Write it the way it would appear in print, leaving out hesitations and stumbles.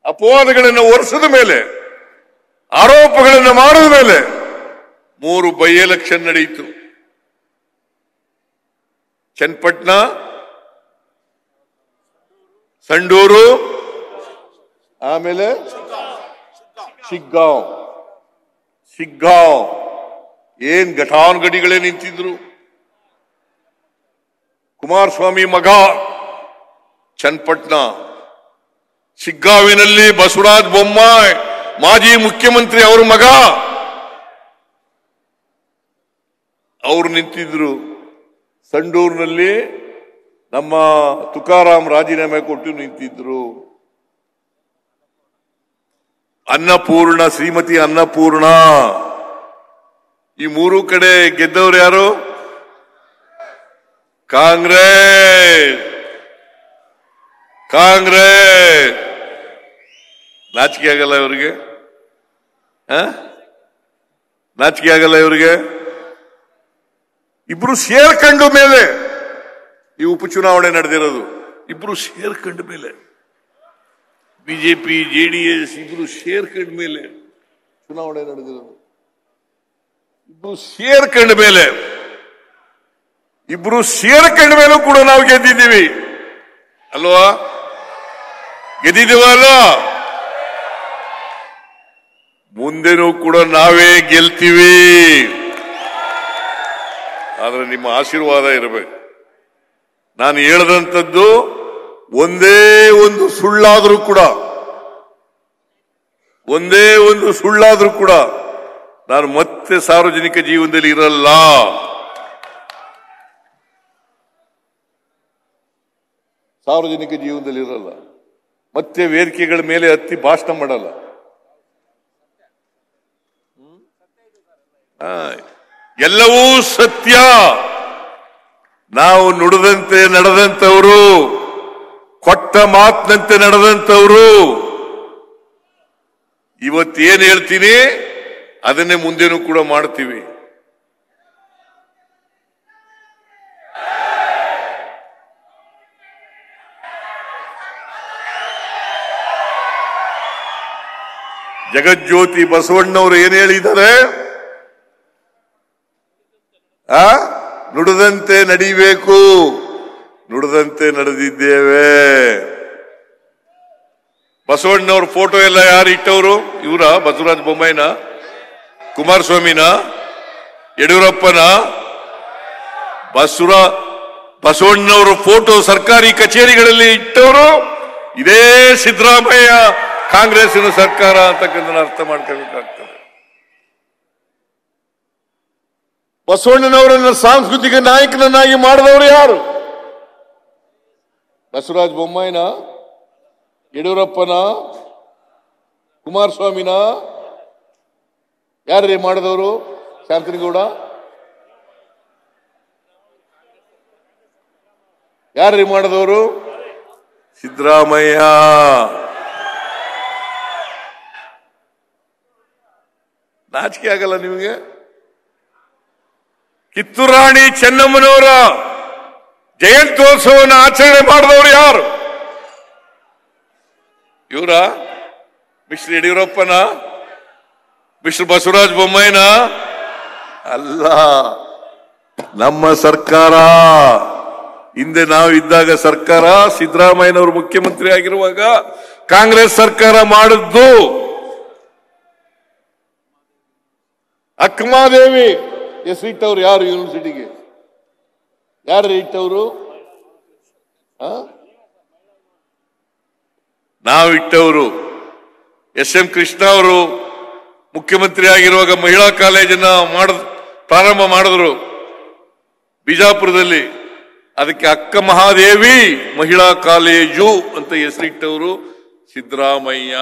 ಅಪವಾದಗಳನ್ನು ಹೊರಿಸಿದ ಮೇಲೆ, ಆರೋಪಗಳನ್ನು ಮಾಡಿದ ಮೇಲೆ 3 ಬೈ ಎಲೆಕ್ಷನ್ ನಡೆಯಿತು. ಚನ್ನಪಟ್ಟಣ, ಸಂಡೂರು, ಆಮೇಲೆ ಶಿಗ್ಗಾಂವ್. ಏನ್ ಘಟಾನುಘಟಿಗಳೇ ನಿಂತಿದ್ರು. ಕುಮಾರಸ್ವಾಮಿ ಮಗ ಚನ್ನಪಟ್ಟಣ, ಶಿಗ್ಗಾಂವಿನಲ್ಲಿ ಬಸವರಾಜ ಬೊಮ್ಮಾಯಿ ಮಾಜಿ ಮುಖ್ಯಮಂತ್ರಿ ಅವರ ಮಗ ಅವರು ನಿಂತಿದ್ರು. ಸಂಡೂರಿನಲ್ಲಿ ನಮ್ಮ ತುಕಾರಾಮ್ ರಾಜೀನಾಮೆ ಕೊಟ್ಟು ನಿಂತಿದ್ರು. ಅನ್ನಪೂರ್ಣ, ಶ್ರೀಮತಿ ಅನ್ನಪೂರ್ಣ, ಈ 3 ಕಡೆ ಗೆದ್ದವರು ಯಾರು? ಕಾಂಗ್ರೆಸ್. ನಾಚಿಕೆ ಆಗಲ್ಲ ಇವರಿಗೆ? ನಾಚಿಕೆ ಆಗಲ್ಲ ಇವರಿಗೆ? ಇಬ್ರು ಸೇರ್ಕಂಡ ಮೇಲೆ ಈ ಉಪಚುನಾವಣೆ ನಡೆದಿರೋದು. ಇಬ್ರು ಸೇರ್ಕಂಡ ಮೇಲೆ, ಬಿಜೆಪಿ ಜೆಡಿಎಸ್ ಇಬ್ರು ಸೇರ್ಕಂಡ ಮೇಲೆ ಚುನಾವಣೆ ನಡೆದಿರೋದು. ಇಬ್ರು ಸೇರ್ಕಂಡ ಮೇಲೂ ಕೂಡ ನಾವು ಗೆದ್ದಿದ್ದೀವಿ ಅಲ್ವಾ? ಗೆದ್ದಿದ್ದೀವಲ್ಲ? ಮುಂದೆನೂ ಕೂಡ ನಾವೇ ಗೆಲ್ತೀವಿ. ಆದ್ರೆ ನಿಮ್ಮ ಆಶೀರ್ವಾದ ಇರಬೇಕು. ನಾನು ಹೇಳದಂಥದ್ದು ಒಂದೇ ಒಂದು ಸುಳ್ಳಾದ್ರೂ ಕೂಡ ನಾನು ಮತ್ತೆ ಸಾರ್ವಜನಿಕ ಜೀವನದಲ್ಲಿ ಇರಲ್ಲ. ಮತ್ತೆ ವೇದಿಕೆಗಳ ಮೇಲೆ ಹತ್ತಿ ಭಾಷಣ ಮಾಡಲ್ಲ. ಎಲ್ಲವೂ ಸತ್ಯ. ನಾವು ನುಡಿದಂತೆ ನಡೆದಂತವರು, ಕೊಟ್ಟ ಮಾತಿನಂತೆ ನಡೆದಂತವರು. ಇವತ್ತೇನು ಹೇಳ್ತೀನಿ ಅದನ್ನೇ ಮುಂದೇನೂ ಕೂಡ ಮಾಡ್ತೀವಿ. ಜಗಜ್ಯೋತಿ ಬಸವಣ್ಣವರು ಏನ್ ಹೇಳಿದ್ದಾರೆ? ನುಡಿದಂತೆ ನಡಿಬೇಕು, ನುಡಿದಂತೆ ನಡೆದಿದ್ದೇವೆ. ಬಸವಣ್ಣವ್ರ ಫೋಟೋ ಎಲ್ಲ ಯಾರು ಇಟ್ಟವರು? ಇವರ ಬಸವರಾಜ ಬೊಮ್ಮಾಯಿನ, ಕುಮಾರಸ್ವಾಮಿನ, ಯಡಿಯೂರಪ್ಪನ? ಬಸವಣ್ಣವರ ಫೋಟೋ ಸರ್ಕಾರಿ ಕಚೇರಿಗಳಲ್ಲಿ ಇಟ್ಟವರು ಇದೇ ಸಿದ್ದರಾಮಯ್ಯ ಕಾಂಗ್ರೆಸ್ಸಿನ ಸರ್ಕಾರ ಅಂತಕ್ಕಂಥ ಅರ್ಥ ಮಾಡ್ಕೋಬೇಕಾಗ್ತದೆ. ಬಸವಣ್ಣನವರನ್ನು ಸಾಂಸ್ಕೃತಿಕ ನಾಯಕನನ್ನಾಗಿ ಮಾಡಿದವರು ಯಾರು? ಬಸವರಾಜ ಬೊಮ್ಮಾಯಿನ, ಯಡಿಯೂರಪ್ಪನ, ಕುಮಾರಸ್ವಾಮಿನ? ಯಾರೇ ಮಾಡಿದವರು? ಶಾಂತನಗೌಡ? ಯಾರೇ ಮಾಡಿದವರು? ಸಿದ್ದರಾಮಯ್ಯ. ನಾಚಿಕೆ ಆಗಲ್ಲ ನಿಮಗೆ? ಕಿತ್ತೂರು ರಾಣಿ ಚೆನ್ನಮ್ಮನವರ ಜಯಂತ್ಯೋತ್ಸವವನ್ನು ಆಚರಣೆ ಮಾಡಿದವರು ಯಾರು? ಇವರ? ಮಿಸ್ಟರ್ ಯಡಿಯೂರಪ್ಪನ? ಮಿಸ್ಟರ್ ಬಸವರಾಜ ಬೊಮ್ಮಾಯಿನ? ಅಲ್ಲ, ನಮ್ಮ ಸರ್ಕಾರ. ಹಿಂದೆ ನಾವು ಇದ್ದಾಗ ಸರ್ಕಾರ, ಸಿದ್ದರಾಮಯ್ಯನವರು ಮುಖ್ಯಮಂತ್ರಿ ಆಗಿರುವಾಗ ಕಾಂಗ್ರೆಸ್ ಸರ್ಕಾರ ಮಾಡಿದ್ದು. ಅಕ್ಕಮಾದೇವಿ ಹೆಸರಿಟ್ಟವ್ರು ಯಾರು? ಯೂನಿವರ್ಸಿಟಿಗೆ ಯಾರು ಇಟ್ಟವರು? ನಾವು ಇಟ್ಟವರು. ಎಸ್.ಎಂ. ಕೃಷ್ಣ ಅವರು ಮುಖ್ಯಮಂತ್ರಿ ಆಗಿರುವಾಗ ಮಹಿಳಾ ಕಾಲೇಜನ್ನ ಪ್ರಾರಂಭ ಮಾಡಿದ್ರು ಬಿಜಾಪುರದಲ್ಲಿ. ಅದಕ್ಕೆ ಅಕ್ಕ ಮಹಾದೇವಿ ಮಹಿಳಾ ಕಾಲೇಜು ಅಂತ ಹೆಸರಿಟ್ಟವರು ಸಿದ್ದರಾಮಯ್ಯ.